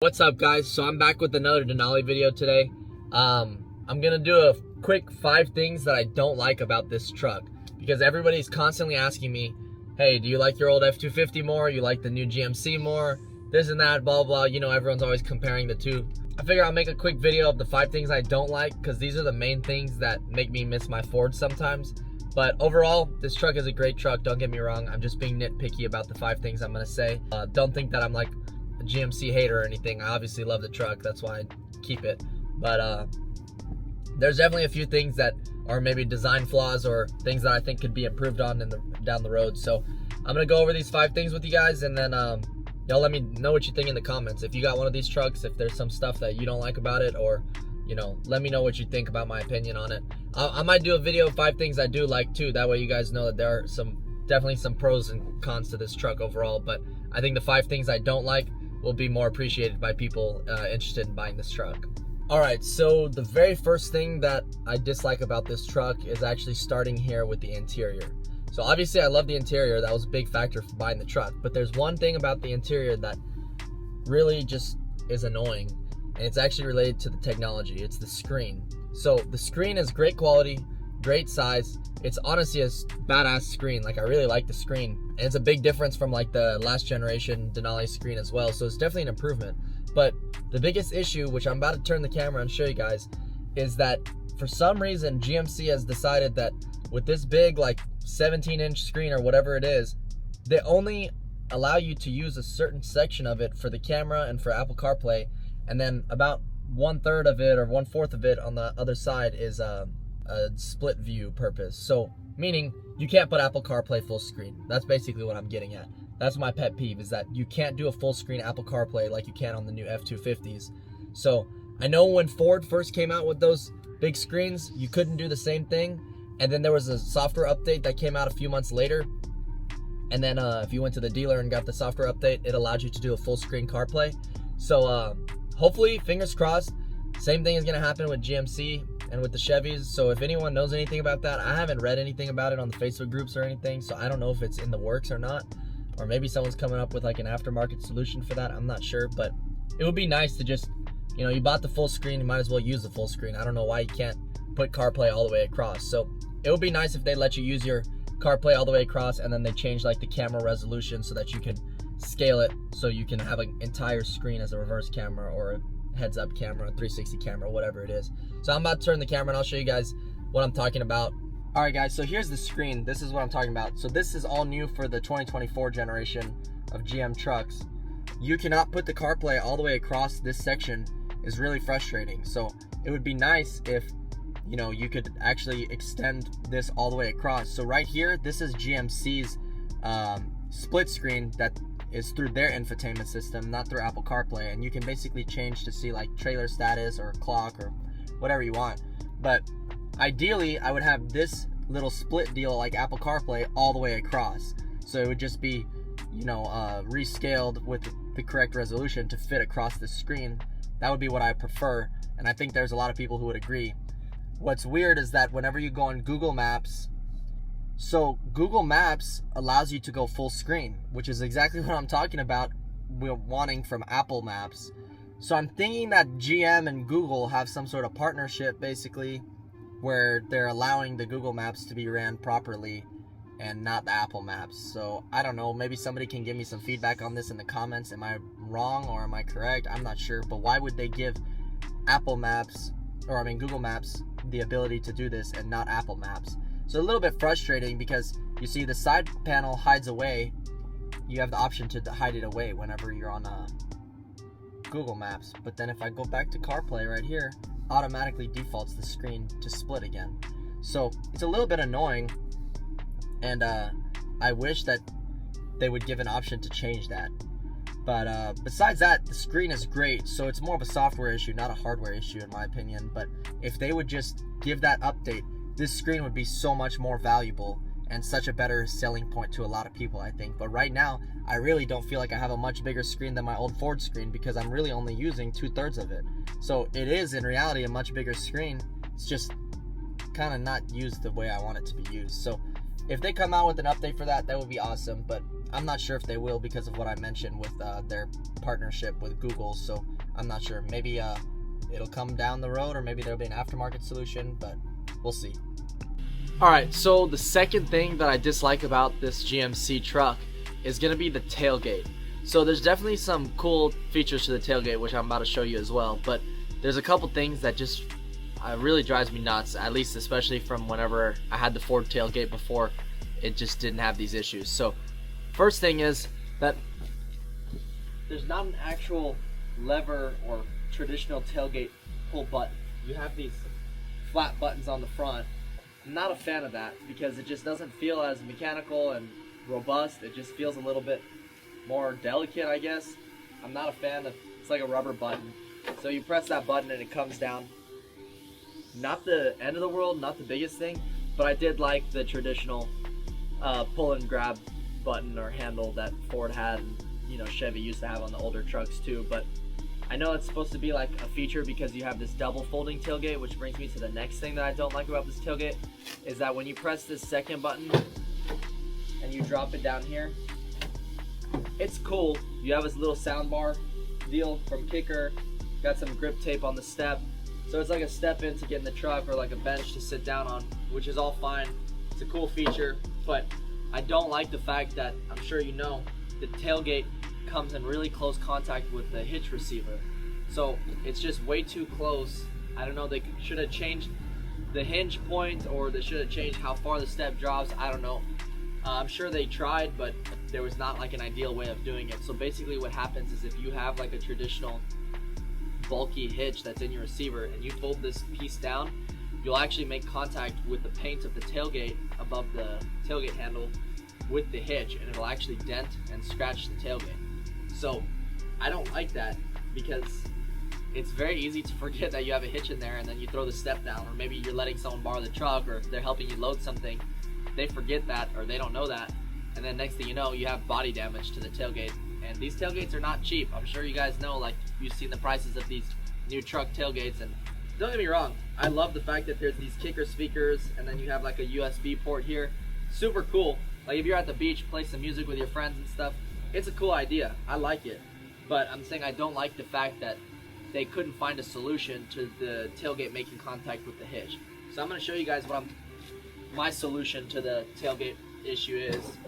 What's up, guys? So I'm back with another Denali video today. I'm gonna do a quick 5 things that I don't like about this truck, because everybody's constantly asking me, hey, do you like your old F250 more? You like the new GMC more? This and that, blah blah. You know, everyone's always comparing the two. I figure I'll make a quick video of the 5 things I don't like, because these are the main things that make me miss my Ford sometimes. But overall, this truck is a great truck, don't get me wrong. I'm just being nitpicky about the 5 things I'm gonna say. Don't think that I'm like a GMC hater or anything. I obviously love the truck, that's why I keep it. But there's definitely a few things that are maybe design flaws or things that I think could be improved on down the road. So I'm gonna go over these 5 things with you guys, and then y'all let me know what you think in the comments. If you got one of these trucks, if there's some stuff that you don't like about it, or you know, let me know what you think about my opinion on it. I might do a video of 5 things I do like too. That way you guys know that there are definitely some pros and cons to this truck overall. But I think the 5 things I don't like will be more appreciated by people interested in buying this truck. Alright, so the very first thing that I dislike about this truck is actually starting here with the interior. So obviously I love the interior, that was a big factor for buying the truck, but there's one thing about the interior that really just is annoying, and it's actually related to the technology. It's the screen. So the screen is great quality, great size. It's honestly a badass screen. Like, I really like the screen, and it's a big difference from like the last generation Denali screen as well, so it's definitely an improvement. But the biggest issue, which I'm about to turn the camera and show you guys, is that for some reason GMC has decided that with this big like 17-inch screen or whatever it is, they only allow you to use a certain section of it for the camera and for Apple CarPlay, and then about 1/3 of it or 1/4 of it on the other side is a split view purpose. So meaning you can't put Apple CarPlay full screen. That's basically what I'm getting at. That's my pet peeve, is that you can't do a full screen Apple CarPlay like you can on the new F250s. So I know when Ford first came out with those big screens, you couldn't do the same thing, and then there was a software update that came out a few months later, and then if you went to the dealer and got the software update, it allowed you to do a full screen CarPlay. So hopefully, fingers crossed, same thing is gonna happen with GMC and with the Chevys. So if anyone knows anything about that, I haven't read anything about it on the Facebook groups or anything, so I don't know if it's in the works or not, or maybe someone's coming up with like an aftermarket solution for that. I'm not sure, but it would be nice to just, you know, you bought the full screen, you might as well use the full screen. I don't know why you can't put CarPlay all the way across. So it would be nice if they let you use your CarPlay all the way across, and then they change like the camera resolution so that you can scale it so you can have an entire screen as a reverse camera or a heads-up camera, 360 camera, whatever it is. So I'm about to turn the camera and I'll show you guys what I'm talking about. Alright guys, so here's the screen. This is what I'm talking about. So this is all new for the 2024 generation of GM trucks. You cannot put the CarPlay all the way across. This section is really frustrating. So it would be nice if, you know, you could actually extend this all the way across. So right here, this is GMC's split screen that is through their infotainment system, not through Apple CarPlay, and you can basically change to see like trailer status or clock or whatever you want. But ideally, I would have this little split deal like Apple CarPlay all the way across, so it would just be, you know, rescaled with the correct resolution to fit across the screen. That would be what I prefer, and I think there's a lot of people who would agree. What's weird is that whenever you go on Google Maps, so Google Maps allows you to go full screen, which is exactly what I'm talking about we're wanting from Apple Maps. So I'm thinking that GM and Google have some sort of partnership basically, where they're allowing the Google Maps to be ran properly and not the Apple Maps. So I don't know, maybe somebody can give me some feedback on this in the comments. Am I wrong or am I correct? I'm not sure, but why would they give Apple Maps, or I mean Google Maps, the ability to do this and not Apple Maps? So a little bit frustrating, because you see the side panel hides away. You have the option to hide it away whenever you're on Google Maps. But then if I go back to CarPlay right here, automatically defaults the screen to split again. So it's a little bit annoying, and I wish that they would give an option to change that. But besides that, the screen is great. So it's more of a software issue, not a hardware issue in my opinion. But if they would just give that update, this screen would be so much more valuable and such a better selling point to a lot of people, I think. But right now, I really don't feel like I have a much bigger screen than my old Ford screen, because I'm really only using 2/3 of it. So it is in reality a much bigger screen. It's just kind of not used the way I want it to be used. So if they come out with an update for that, that would be awesome. But I'm not sure if they will because of what I mentioned with their partnership with Google. So I'm not sure. Maybe it'll come down the road, or maybe there'll be an aftermarket solution, but we'll see. All right, so the second thing that I dislike about this GMC truck is gonna be the tailgate. So there's definitely some cool features to the tailgate, which I'm about to show you as well, but there's a couple things that just really drives me nuts, at least especially from whenever I had the Ford tailgate before. It just didn't have these issues. So first thing is that there's not an actual lever or traditional tailgate pull button. You have these flat buttons on the front. I'm not a fan of that because it just doesn't feel as mechanical and robust. It just feels a little bit more delicate, I guess. I'm not a fan of, it's like a rubber button. So you press that button and it comes down. Not the end of the world, not the biggest thing, but I did like the traditional pull and grab button or handle that Ford had, and Chevy used to have on the older trucks too. But I know it's supposed to be like a feature because you have this double folding tailgate, which brings me to the next thing that I don't like about this tailgate, is that when you press this second button and you drop it down here, it's cool. You have this little sound bar deal from Kicker, got some grip tape on the step, so it's like a step in to get in the truck, or like a bench to sit down on, which is all fine. It's a cool feature, but I don't like the fact that, I'm sure you know, the tailgate comes in really close contact with the hitch receiver. So it's just way too close. I don't know, they should have changed the hinge point, or they should have changed how far the step drops. I don't know. I'm sure they tried, but there was not like an ideal way of doing it. So basically what happens is, if you have like a traditional bulky hitch that's in your receiver and you fold this piece down, you'll actually make contact with the paint of the tailgate above the tailgate handle with the hitch, and it'll actually dent and scratch the tailgate. So I don't like that, because it's very easy to forget that you have a hitch in there, and then you throw the step down, or maybe you're letting someone borrow the truck, or they're helping you load something. They forget that, or they don't know that, and then next thing you know, you have body damage to the tailgate. And these tailgates are not cheap. I'm sure you guys know, like, you've seen the prices of these new truck tailgates, and don't get me wrong, I love the fact that there's these Kicker speakers, and then you have like a USB port here. Super cool. Like if you're at the beach, play some music with your friends and stuff, it's a cool idea. I like it. But I'm saying I don't like the fact that they couldn't find a solution to the tailgate making contact with the hitch. So I'm going to show you guys what my solution to the tailgate issue is.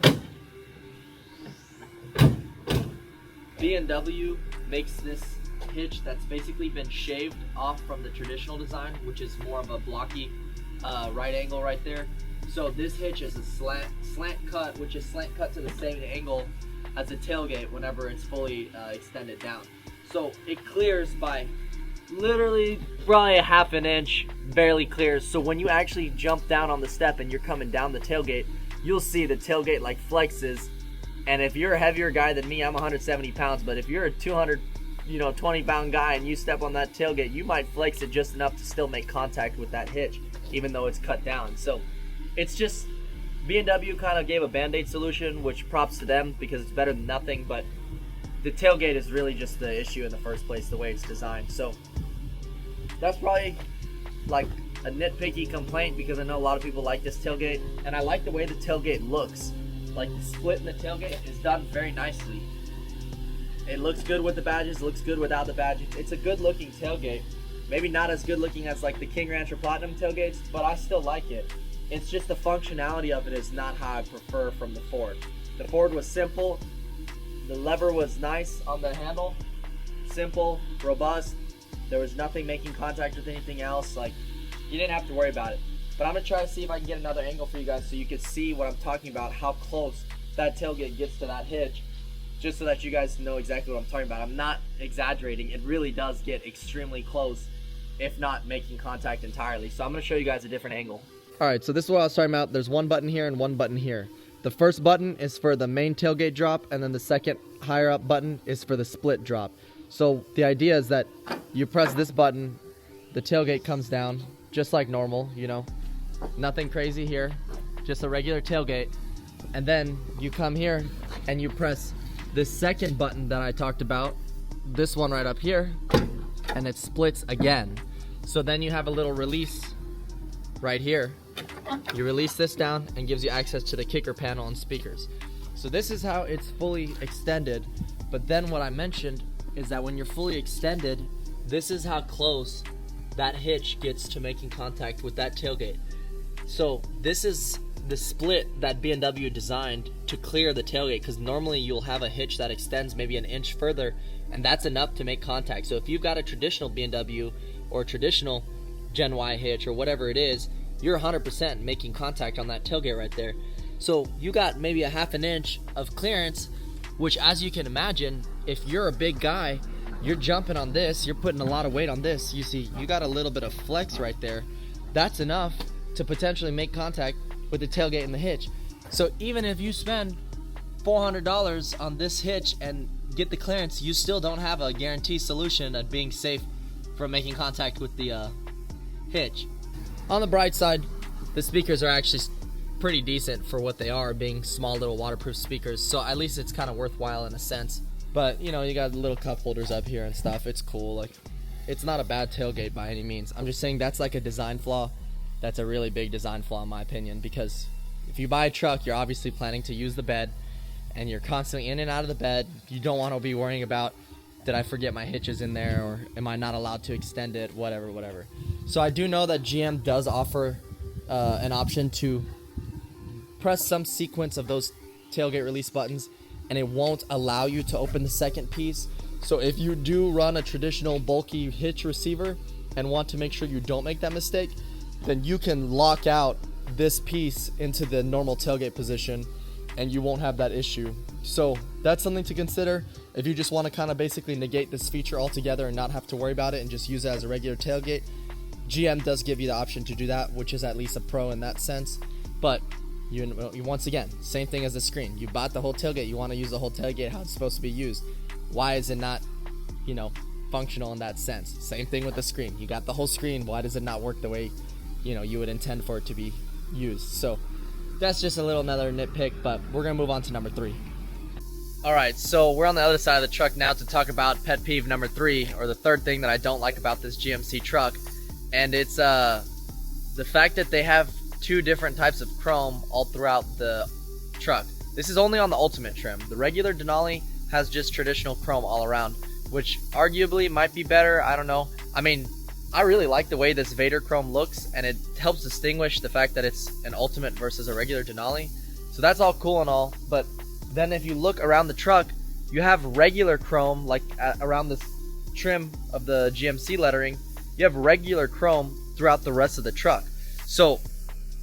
B&W makes this hitch that's basically been shaved off from the traditional design, which is more of a blocky right angle right there. So this hitch is a slant cut, which is slant cut to the same angle as the tailgate whenever it's fully extended down. So it clears by literally probably a half an inch, barely clears. So when you actually jump down on the step and you're coming down the tailgate, you'll see the tailgate like flexes. And if you're a heavier guy than me, I'm 170 pounds, but if you're a 20-pound guy and you step on that tailgate, you might flex it just enough to still make contact with that hitch, even though it's cut down. So it's just, B&W kind of gave a band-aid solution, which props to them because it's better than nothing, but the tailgate is really just the issue in the first place, the way it's designed. So that's probably like a nitpicky complaint, because I know a lot of people like this tailgate, and I like the way the tailgate looks. Like the split in the tailgate is done very nicely. It looks good with the badges, looks good without the badges. It's a good looking tailgate. Maybe not as good looking as like the King Rancher Platinum tailgates, but I still like it. It's just the functionality of it is not how I prefer from the Ford. The Ford was simple. The lever was nice on the handle. Simple, robust. There was nothing making contact with anything else. Like, you didn't have to worry about it. But I'm gonna try to see if I can get another angle for you guys so you can see what I'm talking about, how close that tailgate gets to that hitch, just so that you guys know exactly what I'm talking about. I'm not exaggerating. It really does get extremely close, if not making contact entirely. So I'm gonna show you guys a different angle. All right, so this is what I was talking about. There's one button here and one button here. The first button is for the main tailgate drop, and then the second higher up button is for the split drop. So the idea is that you press this button, the tailgate comes down just like normal, nothing crazy here, just a regular tailgate. And then you come here and you press this second button that I talked about, this one right up here, and it splits again. So then you have a little release right here, You release this down and gives you access to the kicker panel and speakers. So this is how it's fully extended. But then what I mentioned is that when you're fully extended, this is how close that hitch gets to making contact with that tailgate. So this is the split that B&W designed to clear the tailgate, because normally you'll have a hitch that extends maybe an inch further, and that's enough to make contact. So if you've got a traditional B&W or traditional Gen Y hitch or whatever it is, you're 100% making contact on that tailgate right there. So you got maybe a half an inch of clearance, which, as you can imagine, if you're a big guy, you're jumping on this, you're putting a lot of weight on this. You see, you got a little bit of flex right there. That's enough to potentially make contact with the tailgate and the hitch. So even if you spend $400 on this hitch and get the clearance, you still don't have a guaranteed solution of being safe from making contact with the hitch. On the bright side, the speakers are actually pretty decent for what they are, being small little waterproof speakers, so at least it's kind of worthwhile in a sense. But you know, you got little cup holders up here and stuff. It's cool. Like, it's not a bad tailgate by any means. I'm just saying that's like a design flaw. That's a really big design flaw in my opinion, because if you buy a truck, you're obviously planning to use the bed, and you're constantly in and out of the bed. You don't want to be worrying about, did I forget my hitches in there, or am I not allowed to extend it, whatever. So I do know that GM does offer an option to press some sequence of those tailgate release buttons, and it won't allow you to open the second piece. So if you do run a traditional bulky hitch receiver and want to make sure you don't make that mistake, then you can lock out this piece into the normal tailgate position and you won't have that issue. So that's something to consider if you just want to kind of basically negate this feature altogether and not have to worry about it and just use it as a regular tailgate. GM does give you the option to do that, which is at least a pro in that sense. But you once again, same thing as the screen. You bought the whole tailgate, you want to use the whole tailgate how it's supposed to be used. Why is it not, functional in that sense? Same thing with the screen. You got the whole screen, why does it not work the way you would intend for it to be used? So that's just another nitpick, but we're gonna move on to number 3. All right, so we're on the other side of the truck now to talk about pet peeve number 3, or the third thing that I don't like about this GMC truck, and it's the fact that they have 2 different types of chrome all throughout the truck. This is only on the Ultimate trim. The regular Denali has just traditional chrome all around, which arguably might be better. I don't know. I mean, I really like the way this Vader chrome looks, and it helps distinguish the fact that it's an Ultimate versus a regular Denali. So that's all cool and all, but then if you look around the truck, you have regular chrome, like around this trim of the GMC lettering, you have regular chrome throughout the rest of the truck. So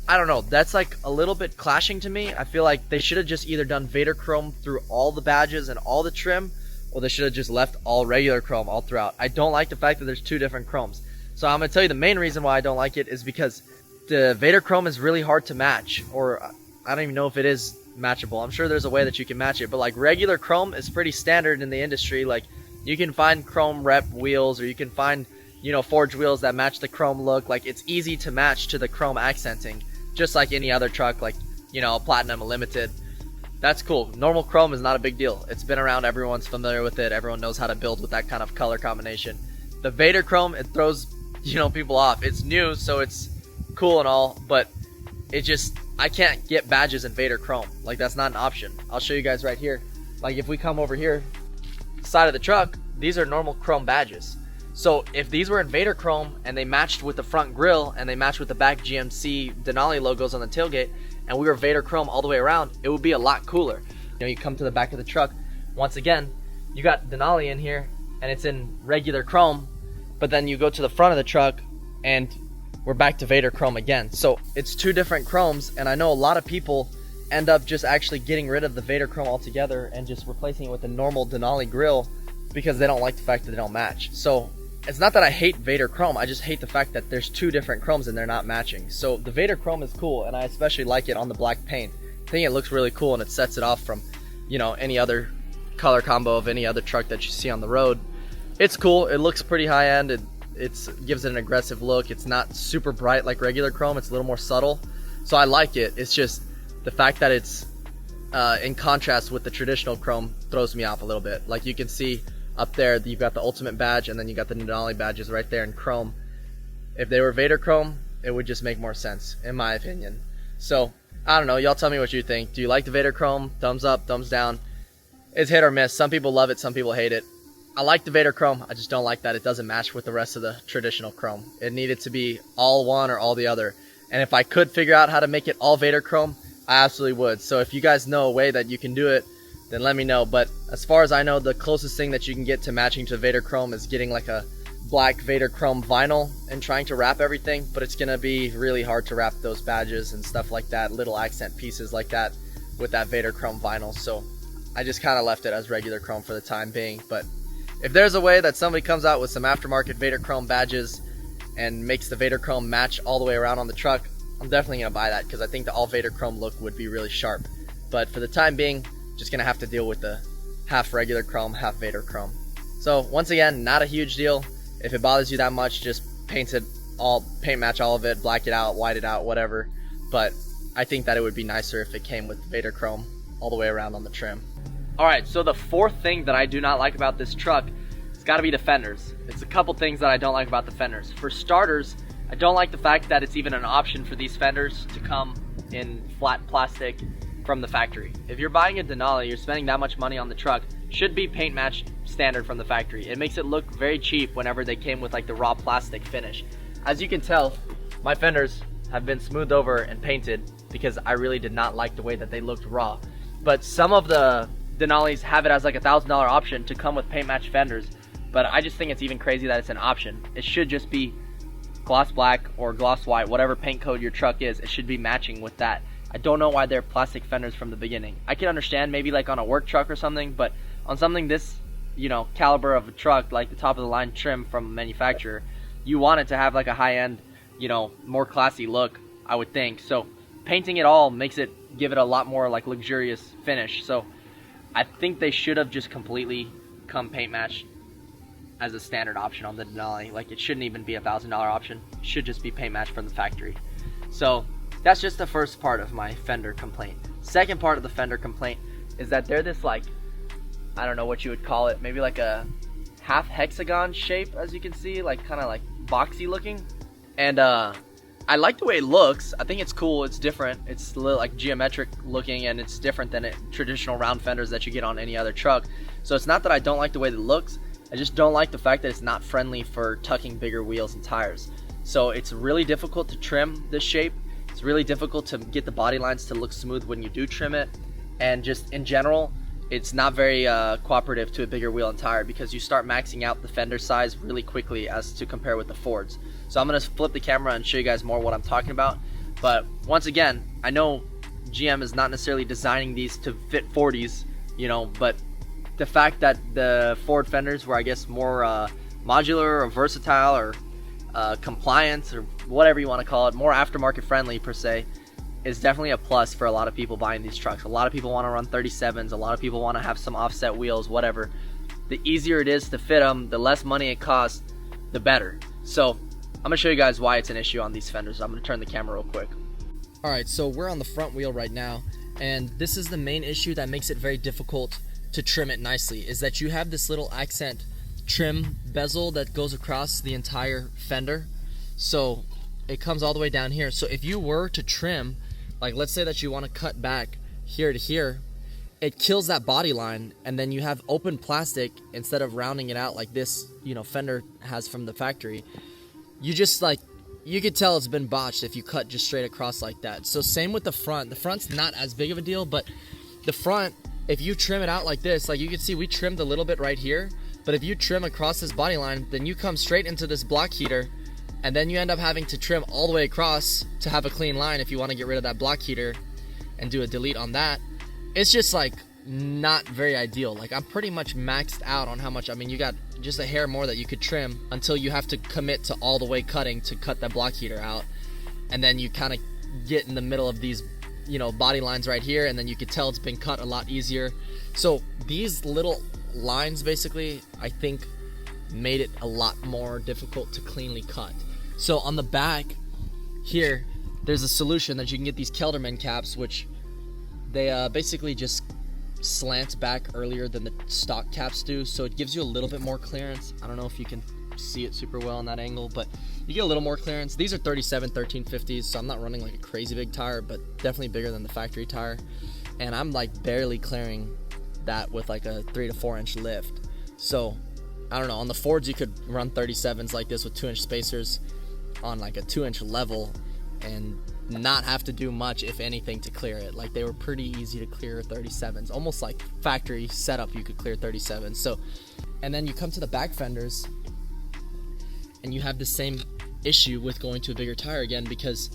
I don't know, that's like a little bit clashing to me. I feel like they should have just either done Vader chrome through all the badges and all the trim, or they should have just left all regular chrome all throughout. I don't like the fact that there's 2 different chromes. So I'm going to tell you the main reason why I don't like it is because the Vader chrome is really hard to match, or I don't even know if it is matchable. I'm sure there's a way that you can match it, but like regular chrome is pretty standard in the industry. Like you can find chrome rep wheels, or you can find, forged wheels that match the chrome look. Like it's easy to match to the chrome accenting, just like any other truck, like, a Platinum, a Limited. That's cool. Normal chrome is not a big deal. It's been around, everyone's familiar with it. Everyone knows how to build with that kind of color combination. The Vader chrome, it throws people off. It's new, so it's cool and all, but I can't get badges in Vader chrome. Like, that's not an option. I'll show you guys right here. Like, if we come over here, side of the truck, these are normal chrome badges. So if these were in Vader chrome and they matched with the front grille and they matched with the back GMC Denali logos on the tailgate, and we were Vader chrome all the way around, it would be a lot cooler. You come to the back of the truck, once again, you got Denali in here and it's in regular chrome, but then you go to the front of the truck and we're back to Vader chrome again. So it's 2 different chromes, and I know a lot of people end up just actually getting rid of the Vader chrome altogether and just replacing it with the normal Denali grille because they don't like the fact that they don't match. So it's not that I hate Vader chrome, I just hate the fact that there's 2 different chromes and they're not matching. So the Vader chrome is cool, and I especially like it on the black paint. I think it looks really cool, and it sets it off from, any other color combo of any other truck that you see on the road. It's cool. It looks pretty high end. It gives it an aggressive look. It's not super bright like regular chrome. It's a little more subtle. So I like it. It's just the fact that it's in contrast with the traditional chrome throws me off a little bit. Like you can see up there, you've got the Ultimate badge, and then you got the Denali badges right there in chrome. If they were Vader chrome, it would just make more sense, in my opinion. So, I don't know. Y'all tell me what you think. Do you like the Vader Chrome? Thumbs up, thumbs down. It's hit or miss. Some people love it, some people hate it. I like the Vader Chrome. I just don't like that it doesn't match with the rest of the traditional Chrome. It needed to be all one or all the other. And if I could figure out how to make it all Vader Chrome, I absolutely would. So if you guys know a way that you can do it, then let me know. But as far as I know, the closest thing that you can get to matching to Vader Chrome is getting like a black Vader Chrome vinyl and trying to wrap everything. But it's going to be really hard to wrap those badges and stuff like that, little accent pieces like that with that Vader Chrome vinyl. So I just kind of left it as regular Chrome for the time being. But if there's a way that somebody comes out with some aftermarket Vader Chrome badges and makes the Vader Chrome match all the way around on the truck, I'm definitely going to buy that, because I think the all Vader Chrome look would be really sharp. But for the time being, just going to have to deal with the half regular Chrome, half Vader Chrome. So once again, not a huge deal. If it bothers you that much, just paint match all of it, black it out, white it out, whatever. But I think that it would be nicer if it came with Vader Chrome all the way around on the trim. Alright, so the fourth thing that I do not like about this truck, it's got to be the fenders. It's a couple things that I don't like about the fenders. For starters, I don't like the fact that it's even an option for these fenders to come in flat plastic from the factory. If you're buying a Denali, you're spending that much money on the truck, should be paint matched standard from the factory. It makes it look very cheap whenever they came with like the raw plastic finish. As you can tell, my fenders have been smoothed over and painted because I really did not like the way that they looked raw. But some of the Denalis have it as like $1,000 option to come with paint matched fenders, but I just think it's even crazy that it's an option. It should just be gloss black or gloss white, whatever paint code your truck is, it should be matching with that. I don't know why they're plastic fenders from the beginning. I can understand maybe like on a work truck or something, but on something this, caliber of a truck, like the top of the line trim from a manufacturer, you want it to have like a high-end, more classy look, I would think. So painting it all makes it give it a lot more like luxurious finish. So I think they should have just completely come paint matched as a standard option on the Denali. Like, it shouldn't even be $1,000 option. It should just be paint matched from the factory. So that's just the first part of my fender complaint. Second part of the fender complaint is that they're this, like, I don't know what you would call it, maybe like a half hexagon shape, as you can see, like kind of like boxy looking. And I like the way it looks. I think it's cool. It's different. It's a little like geometric looking, and it's different than traditional round fenders that you get on any other truck. So it's not that I don't like the way it looks. I just don't like the fact that it's not friendly for tucking bigger wheels and tires. So it's really difficult to trim this shape. It's really difficult to get the body lines to look smooth when you do trim it. And just in general, it's not very cooperative to a bigger wheel and tire, because you start maxing out the fender size really quickly as to compare with the Fords. So I'm going to flip the camera and show you guys more what I'm talking about. But once again, I know GM is not necessarily designing these to fit 40s, but the fact that the Ford fenders were, I guess, more modular or versatile or compliant or whatever you want to call it, more aftermarket friendly per se, is definitely a plus for a lot of people buying these trucks. A lot of people want to run 37s, a lot of people want to have some offset wheels, whatever. The easier it is to fit them, the less money it costs, the better. So I'm going to show you guys why it's an issue on these fenders. I'm going to turn the camera real quick. Alright, so we're on the front wheel right now, and this is the main issue that makes it very difficult to trim it nicely, is that you have this little accent trim bezel that goes across the entire fender. So it comes all the way down here. So if you were to trim, like let's say that you want to cut back here to here, it kills that body line, and then you have open plastic instead of rounding it out like this, Fender has from the factory. You just you could tell it's been botched if you cut just straight across like that. So same with the front. The front's not as big of a deal, but the front, if you trim it out like this, like you can see we trimmed a little bit right here, but if you trim across this body line, then you come straight into this block heater, and then you end up having to trim all the way across to have a clean line if you want to get rid of that block heater and do a delete on that. It's just not very ideal. Like, I'm pretty much maxed out on how much, you got just a hair more that you could trim until you have to commit to all the way cutting to cut that block heater out. And then you kind of get in the middle of these, body lines right here, and then you could tell it's been cut a lot easier. So these little lines basically, I think, made it a lot more difficult to cleanly cut. So on the back here, there's a solution that you can get these Kelderman caps, which they basically just slants back earlier than the stock caps do, so it gives you a little bit more clearance. I don't know if you can see it super well on that angle, but you get a little more clearance. These are 37 1350s, so I'm not running like a crazy big tire, but definitely bigger than the factory tire, and I'm like barely clearing that with like a 3 to 4 inch lift. So I don't know, on the Fords you could run 37s like this with 2-inch spacers on like a 2-inch level and not have to do much, if anything, to clear it. Like, they were pretty easy to clear 37s, almost like factory setup you could clear 37s. So, and then you come to the back fenders and you have the same issue with going to a bigger tire again, because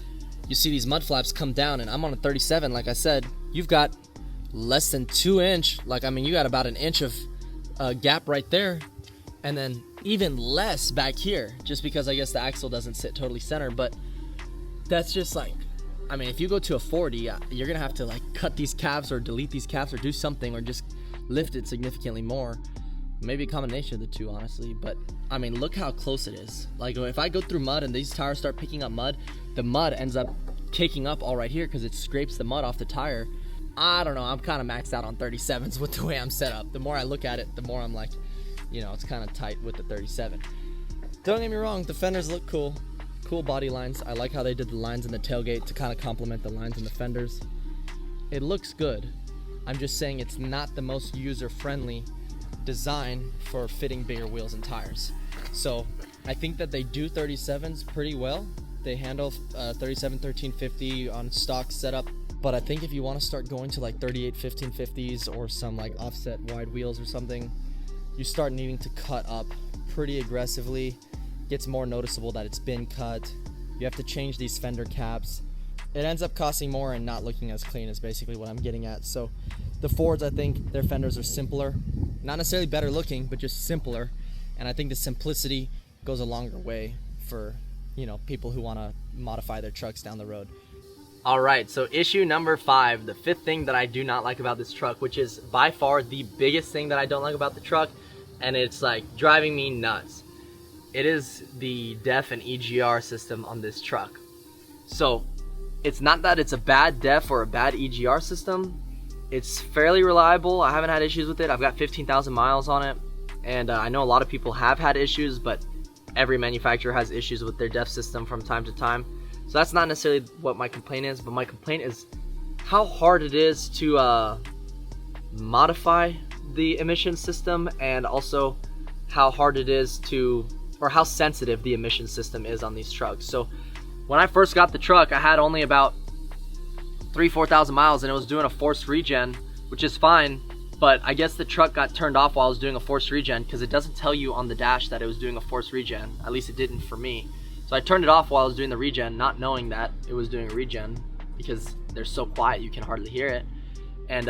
you see these mud flaps come down, and I'm on a 37. Like I said, you've got less than 2 inch, like, I mean, you got about an inch of gap right there, and then even less back here, just because I guess the axle doesn't sit totally center. But that's just like, I mean, if you go to a 40, you're gonna have to like cut these caps or delete these caps or do something, or just lift it significantly more. Maybe a combination of the two, honestly. But I mean, look how close it is. Like, if I go through mud and these tires start picking up mud, the mud ends up caking up all right here because it scrapes the mud off the tire. I don't know, I'm kind of maxed out on 37s with the way I'm set up. The more I look at it, the more I'm like, you know, it's kind of tight with the 37. Don't get me wrong, the fenders look cool. Cool body lines. I like how they did the lines in the tailgate to kind of complement the lines in the fenders. It looks good. I'm just saying it's not the most user-friendly design for fitting bigger wheels and tires. So I think that they do 37s pretty well. They handle 37 1350 on stock setup. But I think if you want to start going to like 38 1550s or some like offset wide wheels or something, you start needing to cut up pretty aggressively. Gets more noticeable that it's been cut. You have to change these fender caps. It ends up costing more and not looking as clean, is basically what I'm getting at. So the Fords, I think their fenders are simpler, not necessarily better looking, but just simpler. And I think the simplicity goes a longer way for, you know, people who want to modify their trucks down the road. All right, so issue number 5, the 5th thing that I do not like about this truck, which is by far the biggest thing that I don't like about the truck, and it's like driving me nuts. It is the DEF and EGR system on this truck. So it's not that it's a bad DEF or a bad EGR system. It's fairly reliable. I haven't had issues with it. I've got 15,000 miles on it, and I know a lot of people have had issues, but every manufacturer has issues with their DEF system from time to time. So that's not necessarily what my complaint is, but my complaint is how hard it is to modify the emission system, and also how hard it is to, or how sensitive the emission system is on these trucks. So when I first got the truck, I had only about 4,000 miles, and it was doing a forced regen, which is fine, but I guess the truck got turned off while I was doing a forced regen, because it doesn't tell you on the dash that it was doing a forced regen. At least it didn't for me. So I turned it off while I was doing the regen, not knowing that it was doing a regen, because they're so quiet you can hardly hear it. And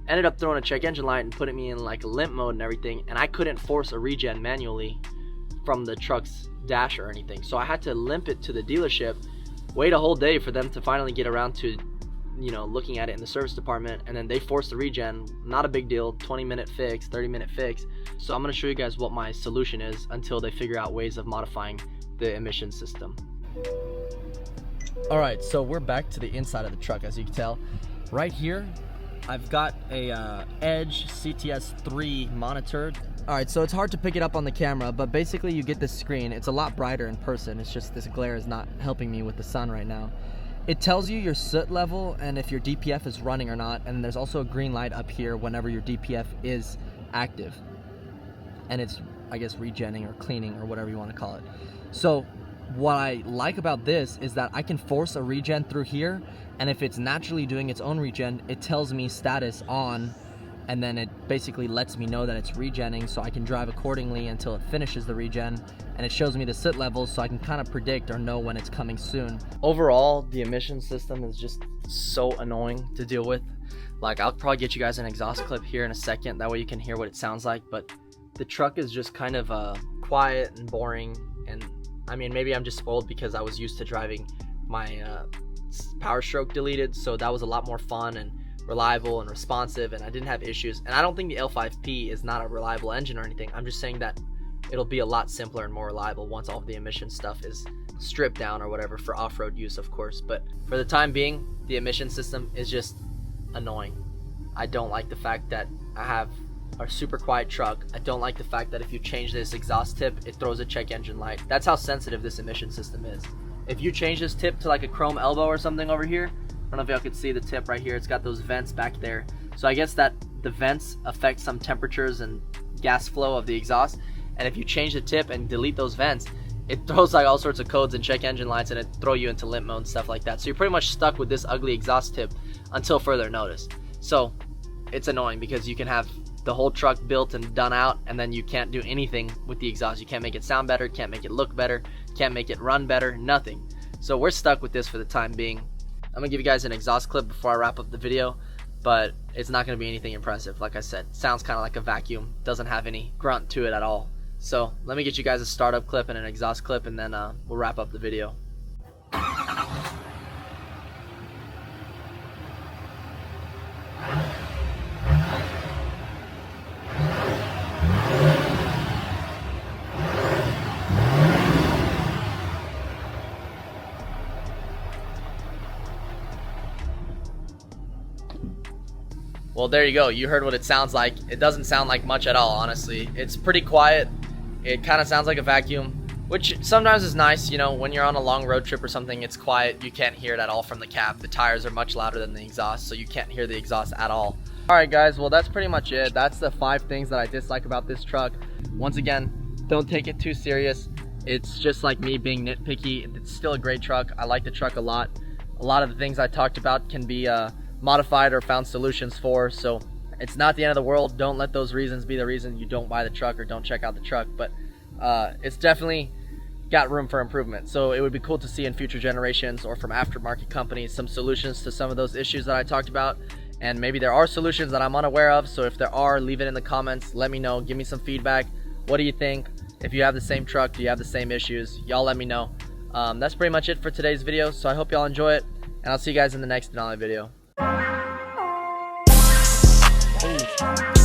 ended up throwing a check engine light and putting me in like a limp mode and everything, and I couldn't force a regen manually from the truck's dash or anything. So I had to limp it to the dealership, wait a whole day for them to finally get around to, you know, looking at it in the service department, and then they forced the regen. Not a big deal, 20-minute fix, 30-minute fix. So I'm going to show you guys what my solution is until they figure out ways of modifying the emission system. All right, so we're back to the inside of the truck. As you can tell right here, I've got a Edge CTS3 monitored. All right, so it's hard to pick it up on the camera, but basically you get this screen. It's a lot brighter in person. It's just this glare is not helping me with the sun right now. It tells you your soot level and if your DPF is running or not, and there's also a green light up here whenever your DPF is active. And it's, I guess, regenning or cleaning or whatever you want to call it. So what I like about this is that I can force a regen through here, and if it's naturally doing its own regen, it tells me status on, and then it basically lets me know that it's regenning, so I can drive accordingly until it finishes the regen, and it shows me the soot levels so I can kind of predict or know when it's coming soon. Overall, the emission system is just so annoying to deal with. Like, I'll probably get you guys an exhaust clip here in a second, that way you can hear what it sounds like, but the truck is just kind of quiet and boring. And I mean, maybe I'm just spoiled because I was used to driving my power stroke deleted, so that was a lot more fun and reliable and responsive, and I didn't have issues. And I don't think the L5P is not a reliable engine or anything. I'm just saying that it'll be a lot simpler and more reliable once all of the emission stuff is stripped down or whatever, for off-road use, of course. But for the time being, the emission system is just annoying. I don't like the fact that I have a super quiet truck. I don't like the fact that if you change this exhaust tip, it throws a check engine light. That's how sensitive this emission system is. If you change this tip to like a chrome elbow or something over here, I don't know if y'all can see the tip right here. It's got those vents back there. So I guess that the vents affect some temperatures and gas flow of the exhaust. And if you change the tip and delete those vents, it throws like all sorts of codes and check engine lights, and it throw you into limp mode and stuff like that. So you're pretty much stuck with this ugly exhaust tip until further notice. So it's annoying because you can have the whole truck built and done out, and then you can't do anything with the exhaust. You can't make it sound better, can't make it look better, can't make it run better, nothing. So we're stuck with this for the time being. I'm gonna give you guys an exhaust clip before I wrap up the video, but it's not gonna be anything impressive. Like I said, sounds kind of like a vacuum, doesn't have any grunt to it at all. So let me get you guys a startup clip and an exhaust clip, and then we'll wrap up the video. Well, there you go. You heard what it sounds like. It doesn't sound like much at all, honestly. It's pretty quiet. It kind of sounds like a vacuum, which sometimes is nice. You know, when you're on a long road trip or something, it's quiet. You can't hear it at all from the cab. The tires are much louder than the exhaust, so you can't hear the exhaust at all. All right, guys. Well, that's pretty much it. That's the 5 things that I dislike about this truck. Once again, don't take it too serious. It's just like me being nitpicky. It's still a great truck. I like the truck a lot. A lot of the things I talked about can be modified or found solutions for, so it's not the end of the world. Don't let those reasons be the reason you don't buy the truck or don't check out the truck, but it's definitely got room for improvement. So it would be cool to see in future generations or from aftermarket companies some solutions to some of those issues that I talked about, and maybe there are solutions that I'm unaware of. So if there are, leave it in the comments, let me know, give me some feedback. What do you think? If you have the same truck, do you have the same issues? Y'all let me know. That's pretty much it for today's video, so I hope y'all enjoy it, and I'll see you guys in the next Denali video. Hey.